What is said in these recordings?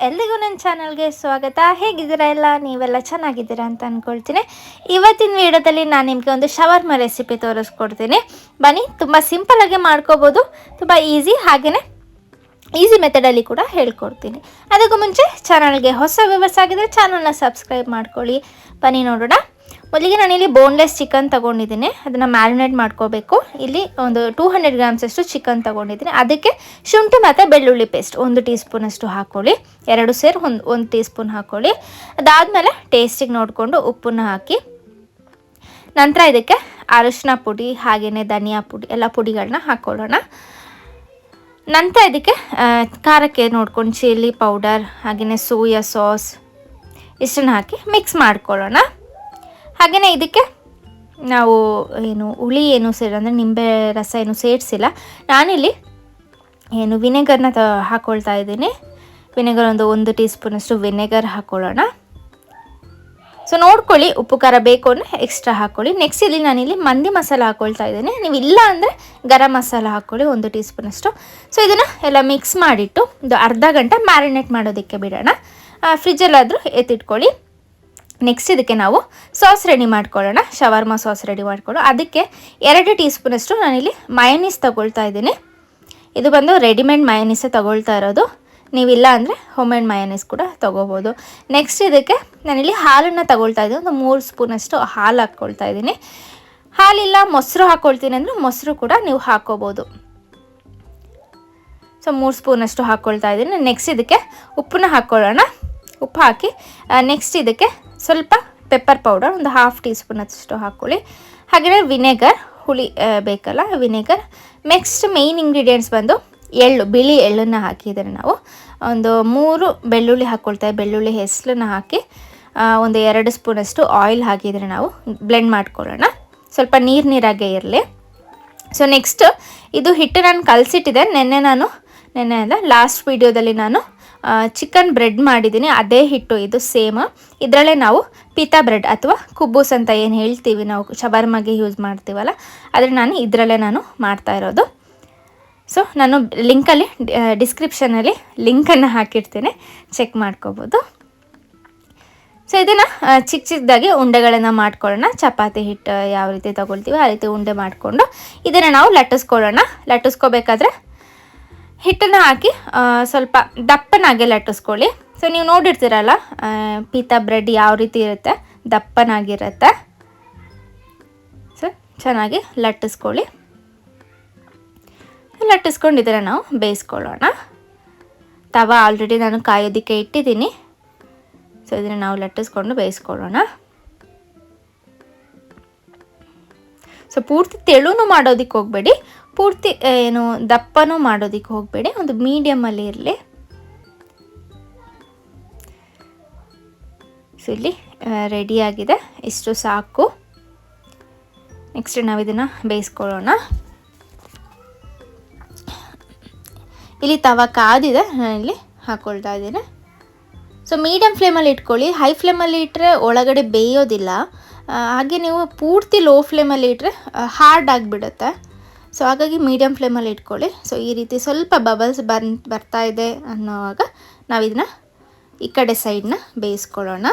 ಎಲ್ರಿಗೂ ನನ್ನ ಚಾನಲ್ಗೆ ಸ್ವಾಗತ. ಹೇಗಿದ್ದೀರಾ ಎಲ್ಲ? ನೀವೆಲ್ಲ ಚೆನ್ನಾಗಿದ್ದೀರಾ ಅಂತ ಅಂದ್ಕೊಳ್ತೀನಿ. ಇವತ್ತಿನ ವಿಡಿಯೋದಲ್ಲಿ ನಾನು ನಿಮಗೆ ಒಂದು ಶವರ್ಮ ರೆಸಿಪಿ ತೋರಿಸ್ಕೊಡ್ತೀನಿ. ಬನ್ನಿ, ತುಂಬ ಸಿಂಪಲ್ಲಾಗಿ ಮಾಡ್ಕೋಬೋದು, ತುಂಬ ಹಾಗೆಯೇ ಈಸಿ ಮೆಥಡಲ್ಲಿ ಕೂಡ ಹೇಳ್ಕೊಡ್ತೀನಿ. ಅದಕ್ಕೂ ಮುಂಚೆ ಚಾನಲ್ಗೆ ಹೊಸ ವ್ಯೂವರ್ಸ್ ಆಗಿದ್ದರೆ ಚಾನಲ್ನ ಸಬ್ಸ್ಕ್ರೈಬ್ ಮಾಡ್ಕೊಳ್ಳಿ. ಬನ್ನಿ ನೋಡೋಣ. ಮೊದಲಿಗೆ ನಾನಿಲ್ಲಿ ಬೋನ್ಲೆಸ್ ಚಿಕನ್ ತೊಗೊಂಡಿದ್ದೀನಿ. ಅದನ್ನು ಮ್ಯಾರಿನೇಟ್ ಮಾಡ್ಕೋಬೇಕು. ಇಲ್ಲಿ ಒಂದು 200 ಗ್ರಾಮ್ಸಷ್ಟು ಚಿಕನ್ ತೊಗೊಂಡಿದ್ದೀನಿ. ಅದಕ್ಕೆ ಶುಂಠಿ ಮತ್ತು ಬೆಳ್ಳುಳ್ಳಿ ಪೇಸ್ಟ್ 1 ಟೀ ಸ್ಪೂನಷ್ಟು ಹಾಕ್ಕೊಳ್ಳಿ. 2 ಸೇರಿ 1 ಟೀ ಸ್ಪೂನ್ ಹಾಕ್ಕೊಳ್ಳಿ. ಅದಾದಮೇಲೆ ಟೇಸ್ಟಿಗೆ ನೋಡಿಕೊಂಡು ಉಪ್ಪನ್ನು ಹಾಕಿ, ನಂತರ ಇದಕ್ಕೆ ಅರಿಶಿನ ಪುಡಿ ಹಾಗೆಯೇ ಧನಿಯಾ ಪುಡಿ ಎಲ್ಲ ಪುಡಿಗಳನ್ನ ಹಾಕ್ಕೊಳ್ಳೋಣ. ನಂತರ ಇದಕ್ಕೆ ಖಾರಕ್ಕೆ ನೋಡ್ಕೊಂಡು ಚಿಲ್ಲಿ ಪೌಡರ್ ಹಾಗೆಯೇ ಸೋಯಾ ಸಾಸ್ ಇಷ್ಟನ್ನು ಹಾಕಿ ಮಿಕ್ಸ್ ಮಾಡ್ಕೊಳ್ಳೋಣ. ಹಾಗೆಯೇ ಇದಕ್ಕೆ ನಾವು ಹುಳಿ ಅಂದರೆ ನಿಂಬೆ ರಸ ಸೇರಿಸಿಲ್ಲ. ನಾನಿಲ್ಲಿ ವಿನೆಗರ್ನ ಹಾಕ್ಕೊಳ್ತಾ ಇದ್ದೀನಿ. ವಿನೆಗರ್ ಒಂದು ಟೀ ಸ್ಪೂನಷ್ಟು ವಿನೆಗರ್ ಹಾಕ್ಕೊಳ್ಳೋಣ. ಸೊ ನೋಡ್ಕೊಳ್ಳಿ, ಉಪ್ಪು ಖಾರ ಬೇಕು ಅಂದರೆ ಎಕ್ಸ್ಟ್ರಾ ಹಾಕ್ಕೊಳ್ಳಿ. ನೆಕ್ಸ್ಟ್ ಇಲ್ಲಿ ನಾನಿಲ್ಲಿ ಮಂದಿ ಮಸಾಲ ಹಾಕ್ಕೊಳ್ತಾ ಇದ್ದೀನಿ. ನೀವು ಇಲ್ಲ ಅಂದರೆ ಗರಂ ಮಸಾಲ ಹಾಕ್ಕೊಳ್ಳಿ 1 ಟೀ ಸ್ಪೂನಷ್ಟು. ಸೊ ಇದನ್ನು ಎಲ್ಲ ಮಿಕ್ಸ್ ಮಾಡಿಟ್ಟು ಒಂದು ಅರ್ಧ ಗಂಟೆ ಮ್ಯಾರಿನೇಟ್ ಮಾಡೋದಕ್ಕೆ ಬಿಡೋಣ. ಫ್ರಿಜ್ಜಲ್ಲಾದರೂ ಎತ್ತಿಟ್ಕೊಳ್ಳಿ. ನೆಕ್ಸ್ಟ್ ಇದಕ್ಕೆ ನಾವು ಸಾಸ್ ರೆಡಿ ಮಾಡ್ಕೊಳ್ಳೋಣ. ಶವರ್ಮ ಸಾಸ್ ರೆಡಿ ಮಾಡ್ಕೊಳ್ಳೋ ಅದಕ್ಕೆ 2 ಟೀ ಸ್ಪೂನಷ್ಟು ನಾನಿಲ್ಲಿ ಮಯೋನೀಸ್ ತೊಗೊಳ್ತಾ ಇದ್ದೀನಿ. ಇದು ಬಂದು ರೆಡಿಮೇಡ್ ಮಯೋನೀಸೇ ತೊಗೊಳ್ತಾ ಇರೋದು. ನೀವಿಲ್ಲ ಅಂದರೆ ಹೋಮ್ಮೇಡ್ ಮಯೋನೀಸ್ ಕೂಡ ತೊಗೋಬೋದು. ನೆಕ್ಸ್ಟ್ ಇದಕ್ಕೆ ನಾನಿಲ್ಲಿ ಹಾಲನ್ನು ತೊಗೊಳ್ತಾ ಇದ್ದೀನಿ. ಒಂದು 3 ಸ್ಪೂನಷ್ಟು ಹಾಲು ಹಾಕ್ಕೊಳ್ತಾ ಇದ್ದೀನಿ. ಹಾಲಿಲ್ಲ ಮೊಸರು ಹಾಕ್ಕೊಳ್ತೀನಿ ಅಂದರೆ ಮೊಸರು ಕೂಡ ನೀವು ಹಾಕ್ಕೋಬೋದು. ಸೊ 3 ಸ್ಪೂನಷ್ಟು ಹಾಕ್ಕೊಳ್ತಾ ಇದ್ದೀನಿ. ನೆಕ್ಸ್ಟ್ ಇದಕ್ಕೆ ಉಪ್ಪನ್ನ ಹಾಕ್ಕೊಳ್ಳೋಣ. ಉಪ್ಪು ಹಾಕಿ ನೆಕ್ಸ್ಟ್ ಇದಕ್ಕೆ ಸ್ವಲ್ಪ ಪೆಪ್ಪರ್ ಪೌಡರ್ ಒಂದು 1/2 ಟೀ ಸ್ಪೂನಷ್ಟು ಹಾಕ್ಕೊಳ್ಳಿ. ಹಾಗೆಯೇ ವಿನೆಗರ್, ಹುಳಿ ಬೇಕಲ್ಲ ವಿನೆಗರ್. ನೆಕ್ಸ್ಟ್ ಮೇಯ್ನ್ ಇಂಗ್ರೀಡಿಯೆಂಟ್ಸ್ ಬಂದು ಎಳ್ಳು, ಬಿಳಿ ಎಳ್ಳನ್ನು ಹಾಕಿದರೆ ನಾವು ಒಂದು 3 ಬೆಳ್ಳುಳ್ಳಿ ಹಾಕ್ಕೊಳ್ತೇವೆ. ಬೆಳ್ಳುಳ್ಳಿ ಹೆಸರನ್ನ ಹಾಕಿ ಒಂದು 2 ಸ್ಪೂನಷ್ಟು ಆಯಿಲ್ ಹಾಕಿದರೆ ನಾವು ಬ್ಲೆಂಡ್ ಮಾಡ್ಕೊಳ್ಳೋಣ. ಸ್ವಲ್ಪ ನೀರಾಗೇ ಇರಲಿ. ಸೊ ನೆಕ್ಸ್ಟ್ ಇದು ಹಿಟ್ಟು ನಾನು ಕಲಸಿಟ್ಟಿದ್ದೆ. ನೆನ್ನೆ ಅಲ್ಲ, ಲಾಸ್ಟ್ ವೀಡಿಯೋದಲ್ಲಿ ನಾನು ಚಿಕನ್ ಬ್ರೆಡ್ ಮಾಡಿದ್ದೀನಿ. ಅದೇ ಹಿಟ್ಟು ಇದು ಸೇಮ್. ಇದರಲ್ಲೇ ನಾವು ಪಿತಾ ಬ್ರೆಡ್ ಅಥವಾ ಕುಬ್ಬೂಸ್ ಅಂತ ಏನು ಹೇಳ್ತೀವಿ ನಾವು ಶವರ್ಮಗೆ ಯೂಸ್ ಮಾಡ್ತೀವಲ್ಲ, ಆದರೆ ಇದರಲ್ಲೇ ನಾನು ಮಾಡ್ತಾ ಇರೋದು. ಸೊ ನಾನು ಲಿಂಕಲ್ಲಿ ಡಿಸ್ಕ್ರಿಪ್ಷನಲ್ಲಿ ಲಿಂಕನ್ನು ಹಾಕಿರ್ತೀನಿ, ಚೆಕ್ ಮಾಡ್ಕೋಬೋದು. ಸೊ ಇದನ್ನು ಚಿಕ್ಕದಾಗಿ ಉಂಡೆಗಳನ್ನು ಮಾಡ್ಕೊಳ್ಳೋಣ. ಚಪಾತಿ ಹಿಟ್ಟು ಯಾವ ರೀತಿ ತೊಗೊಳ್ತೀವಿ ಆ ರೀತಿ ಉಂಡೆ ಮಾಡಿಕೊಂಡು ಇದನ್ನು ನಾವು ಲಟ್ಟಿಸ್ಕೊಳ್ಳೋಣ. ಲಟ್ಟಿಸ್ಕೋಬೇಕಾದ್ರೆ ಹಿಟ್ಟನ್ನು ಹಾಕಿ ಸ್ವಲ್ಪ ದಪ್ಪನಾಗೆ ಲಟ್ಟಿಸ್ಕೊಳ್ಳಿ. ಸೊ ನೀವು ನೋಡಿರ್ತೀರಲ್ಲ ಪಿತಾ ಬ್ರೆಡ್ ಯಾವ ರೀತಿ ಇರುತ್ತೆ, ದಪ್ಪನಾಗಿರುತ್ತೆ. ಸೊ ಚೆನ್ನಾಗಿ ಲಟ್ಟಿಸ್ಕೊಳ್ಳಿ. ಲಟ್ಟಿಸ್ಕೊಂಡಿದ್ರೆ ನಾವು ಬೇಯಿಸ್ಕೊಳ್ಳೋಣ. ತವ ಆಲ್ರೆಡಿ ನಾನು ಕಾಯೋದಕ್ಕೆ ಇಟ್ಟಿದ್ದೀನಿ. ಸೊ ಇದನ್ನು ನಾವು ಲಟ್ಟಿಸ್ಕೊಂಡು ಬೇಯಿಸ್ಕೊಳ್ಳೋಣ. ಸೊ ಪೂರ್ತಿ ತೆಳುನೂ ಮಾಡೋದಕ್ಕೆ ಹೋಗಬೇಡಿ, ಪೂರ್ತಿ ದಪ್ಪನೂ ಮಾಡೋದಕ್ಕೆ ಹೋಗಬೇಡಿ, ಒಂದು ಮೀಡಿಯಮಲ್ಲಿ ಇರಲಿ. ಸೊ ಇಲ್ಲಿ ರೆಡಿಯಾಗಿದೆ, ಇಷ್ಟು ಸಾಕು. ನೆಕ್ಸ್ಟ್ ನಾವು ಇದನ್ನು ಬೇಯಿಸ್ಕೊಳ್ಳೋಣ. ಇಲ್ಲಿ ತವ ಕಾದಿದೆ, ನಾನಿಲ್ಲಿ ಹಾಕ್ಕೊಳ್ತಾ ಇದ್ದೀನಿ. ಸೊ ಮೀಡಿಯಮ್ ಫ್ಲೇಮಲ್ಲಿ ಇಟ್ಕೊಳ್ಳಿ. ಹೈ ಫ್ಲೇಮಲ್ಲಿ ಇಟ್ಟರೆ ಒಳಗಡೆ ಬೇಯೋದಿಲ್ಲ. ಹಾಗೆ ನೀವು ಪೂರ್ತಿ ಲೋ ಫ್ಲೇಮಲ್ಲಿ ಇಟ್ಟರೆ ಹಾರ್ಡ್ ಆಗಿಬಿಡುತ್ತೆ. ಸೊ ಹಾಗಾಗಿ ಮೀಡಿಯಮ್ ಫ್ಲೇಮಲ್ಲಿ ಇಟ್ಕೊಳ್ಳಿ. ಸೊ ಈ ರೀತಿ ಸ್ವಲ್ಪ ಬಬಲ್ಸ್ ಬರ್ತಾ ಇದೆ ಅನ್ನೋವಾಗ ನಾವು ಇದನ್ನ ಈ ಕಡೆ ಸೈಡನ್ನ ಬೇಯಿಸ್ಕೊಳ್ಳೋಣ.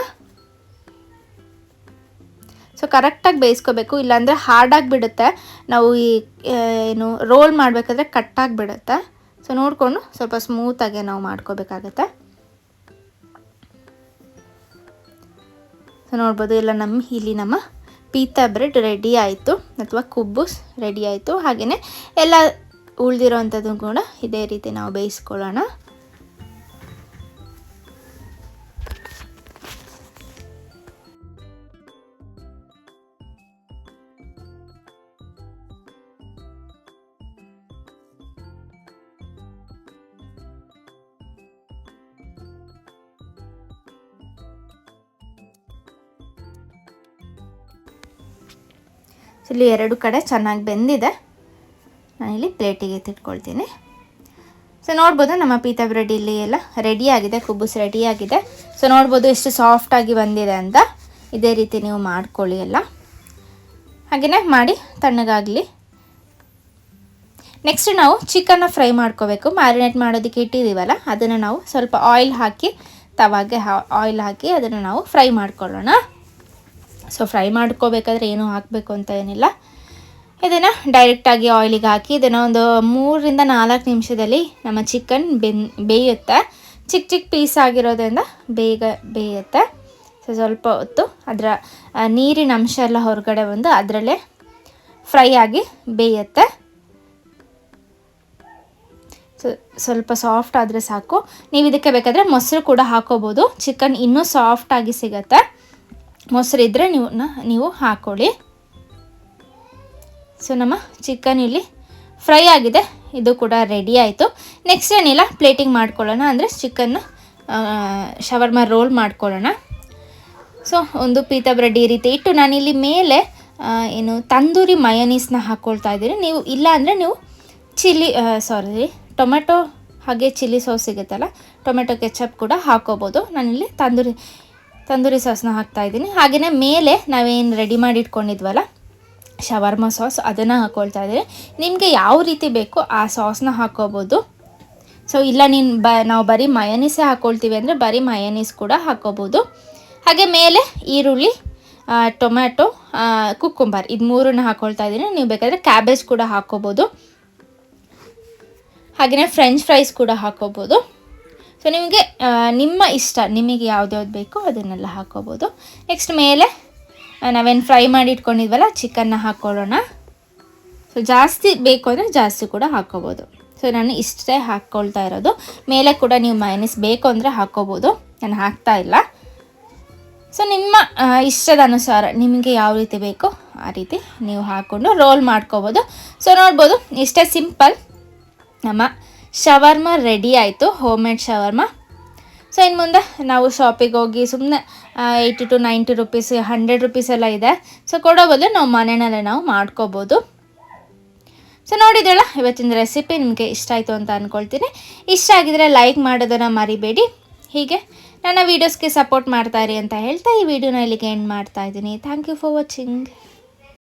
ಸೊ ಕರೆಕ್ಟಾಗಿ ಬೇಯಿಸ್ಕೋಬೇಕು, ಇಲ್ಲಾಂದರೆ ಹಾರ್ಡಾಗಿಬಿಡುತ್ತೆ. ನಾವು ಈ ರೋಲ್ ಮಾಡಬೇಕಾದ್ರೆ ಕಟ್ಟಾಗಿಬಿಡುತ್ತೆ. ಸೊ ನೋಡಿಕೊಂಡು ಸ್ವಲ್ಪ ಸ್ಮೂತಾಗೆ ನಾವು ಮಾಡ್ಕೋಬೇಕಾಗತ್ತೆ. ಸೊ ನೋಡ್ಬೋದು ಎಲ್ಲ ಇಲ್ಲಿ ನಮ್ಮ ಪೀತಾ ಬ್ರೆಡ್ ರೆಡಿ ಆಯಿತು, ಅಥವಾ ಕುಬ್ಬೂಸ್ ರೆಡಿ ಆಯಿತು. ಹಾಗೆಯೇ ಎಲ್ಲ ಉಳಿದಿರೋ ಅಂಥದ್ದು ಕೂಡ ಇದೇ ರೀತಿ ನಾವು ಬೇಯಿಸ್ಕೊಳ್ಳೋಣ. ಇಲ್ಲಿ 2 ಕಡೆ ಚೆನ್ನಾಗಿ ಬೆಂದಿದೆ. ನಾನಿಲ್ಲಿ ಪ್ಲೇಟಿಗೆ ಎತ್ತಿಟ್ಕೊಳ್ತೀನಿ. ಸೊ ನೋಡ್ಬೋದು ನಮ್ಮ ಪೀತಾ ಬ್ರೆಡ್ ಇಲ್ಲಿ ಎಲ್ಲ ರೆಡಿಯಾಗಿದೆ, ಕುಬ್ಬೂಸ್ ರೆಡಿಯಾಗಿದೆ. ಸೊ ನೋಡ್ಬೋದು ಎಷ್ಟು ಸಾಫ್ಟಾಗಿ ಬಂದಿದೆ ಅಂತ. ಇದೇ ರೀತಿ ನೀವು ಮಾಡ್ಕೊಳ್ಳಿ ಎಲ್ಲ. ಹಾಗೆಯೇ ಮಾಡಿ ತಣ್ಣಗಾಗಲಿ. ನೆಕ್ಸ್ಟ್ ನಾವು ಚಿಕನ್ನ ಫ್ರೈ ಮಾಡ್ಕೋಬೇಕು. ಮ್ಯಾರಿನೇಟ್ ಮಾಡೋದಕ್ಕೆ ಇಟ್ಟಿದ್ದೀವಲ್ಲ ಅದನ್ನು ನಾವು ಸ್ವಲ್ಪ ಆಯಿಲ್ ಹಾಕಿ ತವಾಗೆ ಆಯಿಲ್ ಹಾಕಿ ಅದನ್ನು ನಾವು ಫ್ರೈ ಮಾಡ್ಕೊಳ್ಳೋಣ. ಸೊ ಫ್ರೈ ಮಾಡ್ಕೋಬೇಕಾದ್ರೆ ಏನೂ ಹಾಕಬೇಕು ಅಂತ ಏನಿಲ್ಲ. ಇದನ್ನು ಡೈರೆಕ್ಟಾಗಿ ಆಯಿಲಿಗೆ ಹಾಕಿ ಇದನ್ನು ಒಂದು 3-4 ನಿಮಿಷದಲ್ಲಿ ನಮ್ಮ ಚಿಕನ್ ಬೇಯುತ್ತೆ. ಚಿಕ್ಕ ಚಿಕ್ಕ ಪೀಸ್ ಆಗಿರೋದ್ರಿಂದ ಬೇಗ ಬೇಯುತ್ತೆ. ಸೊ ಸ್ವಲ್ಪ ಹೊತ್ತು ಅದರ ನೀರಿನ ಅಂಶ ಎಲ್ಲ ಹೊರಗಡೆ ಬಂದು ಅದರಲ್ಲೇ ಫ್ರೈ ಆಗಿ ಬೇಯುತ್ತೆ. ಸೊ ಸ್ವಲ್ಪ ಸಾಫ್ಟ್ ಆದರೆ ಸಾಕು. ನೀವು ಇದಕ್ಕೆ ಬೇಕಾದರೆ ಮೊಸರು ಕೂಡ ಹಾಕೋಬೋದು. ಚಿಕನ್ ಇನ್ನೂ ಸಾಫ್ಟಾಗಿ ಸಿಗುತ್ತೆ. ಮೊಸರು ಇದ್ದರೆ ನೀವು ಹಾಕ್ಕೊಳ್ಳಿ. ಸೊ ನಮ್ಮ ಚಿಕನ್ ಇಲ್ಲಿ ಫ್ರೈ ಆಗಿದೆ, ಇದು ಕೂಡ ರೆಡಿ ಆಯಿತು. ನೆಕ್ಸ್ಟ್ ಏನಿಲ್ಲ, ಪ್ಲೇಟಿಂಗ್ ಮಾಡ್ಕೊಳ್ಳೋಣ. ಅಂದರೆ ಚಿಕನ್ನ ಶವರ್ಮ ರೋಲ್ ಮಾಡ್ಕೊಳ್ಳೋಣ. ಸೊ ಒಂದು ಪೀತಾ ಬ್ರೆಡ್ ಈ ರೀತಿ ಇಟ್ಟು ನಾನಿಲ್ಲಿ ಮೇಲೆ ತಂದೂರಿ ಮಯೋನೀಸ್ನ ಹಾಕ್ಕೊಳ್ತಾ ಇದ್ದೀನಿ. ನೀವು ಇಲ್ಲ ಅಂದರೆ ನೀವು ಟೊಮೆಟೊ ಹಾಗೆ ಚಿಲ್ಲಿ ಸಾಸ್ ಸಿಗುತ್ತಲ್ಲ, ಟೊಮೆಟೊ ಕೆಚಪ್ ಕೂಡ ಹಾಕ್ಕೋಬೋದು. ನಾನಿಲ್ಲಿ ತಂದೂರಿ ಸಾಸ್ನ ಹಾಕ್ತಾಯಿದ್ದೀನಿ. ಹಾಗೆಯೇ ಮೇಲೆ ನಾವೇನು ರೆಡಿ ಮಾಡಿ ಇಟ್ಕೊಂಡಿದ್ವಲ್ಲ ಶವರ್ಮ ಸಾಸ್, ಅದನ್ನು ಹಾಕ್ಕೊಳ್ತಾ ಇದ್ದೀನಿ. ನಿಮಗೆ ಯಾವ ರೀತಿ ಬೇಕೋ ಆ ಸಾಸ್ನ ಹಾಕ್ಕೋಬೋದು. ಸೊ ಇಲ್ಲ ನಾವು ಬರೀ ಮಯೋನೀಸೇ ಹಾಕ್ಕೊಳ್ತೀವಿ ಅಂದರೆ ಬರೀ ಮಯೋನೀಸ್ ಕೂಡ ಹಾಕ್ಕೋಬೋದು. ಹಾಗೆ ಮೇಲೆ ಈರುಳ್ಳಿ, ಟೊಮ್ಯಾಟೊ, ಕುಕ್ಕುಂಬರ್ ಇದು 3 ಹಾಕ್ಕೊಳ್ತಾ ಇದ್ದೀನಿ. ನೀವು ಬೇಕಾದರೆ ಕ್ಯಾಬೇಜ್ ಕೂಡ ಹಾಕ್ಕೋಬೋದು. ಹಾಗೆಯೇ ಫ್ರೆಂಚ್ ಫ್ರೈಸ್ ಕೂಡ ಹಾಕ್ಕೋಬೋದು. ಸೊ ನಿಮಗೆ ನಿಮ್ಮ ಇಷ್ಟ, ನಿಮಗೆ ಯಾವ್ದ್ಯಾವ್ದು ಬೇಕೋ ಅದನ್ನೆಲ್ಲ ಹಾಕ್ಕೋಬೋದು. ನೆಕ್ಸ್ಟ್ ಮೇಲೆ ನಾವೇನು ಫ್ರೈ ಮಾಡಿ ಇಟ್ಕೊಂಡಿದ್ವಲ್ಲ ಚಿಕನ್ನ ಹಾಕ್ಕೊಳ್ಳೋಣ. ಸೊ ಜಾಸ್ತಿ ಬೇಕು ಅಂದರೆ ಜಾಸ್ತಿ ಕೂಡ ಹಾಕ್ಕೋಬೋದು. ಸೊ ನಾನು ಇಷ್ಟೇ ಹಾಕ್ಕೊಳ್ತಾ ಇರೋದು. ಮೇಲೆ ಕೂಡ ನೀವು ಮಯೋನೀಸ್ ಬೇಕು ಅಂದರೆ ಹಾಕ್ಕೋಬೋದು, ನಾನು ಹಾಕ್ತಾ ಇಲ್ಲ. ಸೊ ನಿಮ್ಮ ಇಷ್ಟದ ಅನುಸಾರ ನಿಮಗೆ ಯಾವ ರೀತಿ ಬೇಕೋ ಆ ರೀತಿ ನೀವು ಹಾಕ್ಕೊಂಡು ರೋಲ್ ಮಾಡ್ಕೋಬೋದು. ಸೊ ನೋಡ್ಬೋದು, ಇಷ್ಟೇ ಸಿಂಪಲ್ ನಮ್ಮ ಶವರ್ಮ ರೆಡಿ ಆಯಿತು, ಹೋಮ್ ಮೇಡ್ ಶವರ್ಮ. ಸೊ ಇನ್ನು ಮುಂದೆ ನಾವು ಶಾಪಿಗೆ ಹೋಗಿ ಸುಮ್ಮನೆ 80 to 90 ರುಪೀಸ್, 100 ರುಪೀಸ್ ಎಲ್ಲ ಇದೆ. ಸೊ ಕೊಡೋ ಬದಲು ನಾವು ಮನೆಯಲ್ಲೇ ನಾವು ಮಾಡ್ಕೋಬೋದು. ಸೊ ನೋಡಿದ್ರಲ್ಲ, ಇವತ್ತಿನ ರೆಸಿಪಿ ನಿಮಗೆ ಇಷ್ಟ ಆಯಿತು ಅಂತ ಅಂದ್ಕೊಳ್ತೀನಿ. ಇಷ್ಟ ಆಗಿದರೆ ಲೈಕ್ ಮಾಡೋದನ್ನು ಮರಿಬೇಡಿ. ಹೀಗೆ ನನ್ನ ವೀಡಿಯೋಸ್ಗೆ ಸಪೋರ್ಟ್ ಮಾಡ್ತಾಯಿರಿ ಅಂತ ಹೇಳ್ತಾ ಈ ವಿಡಿಯೋನ ಇಲ್ಲಿಗೆ ಎಂಡ್ ಮಾಡ್ತಾಯಿದ್ದೀನಿ. Thank you for watching.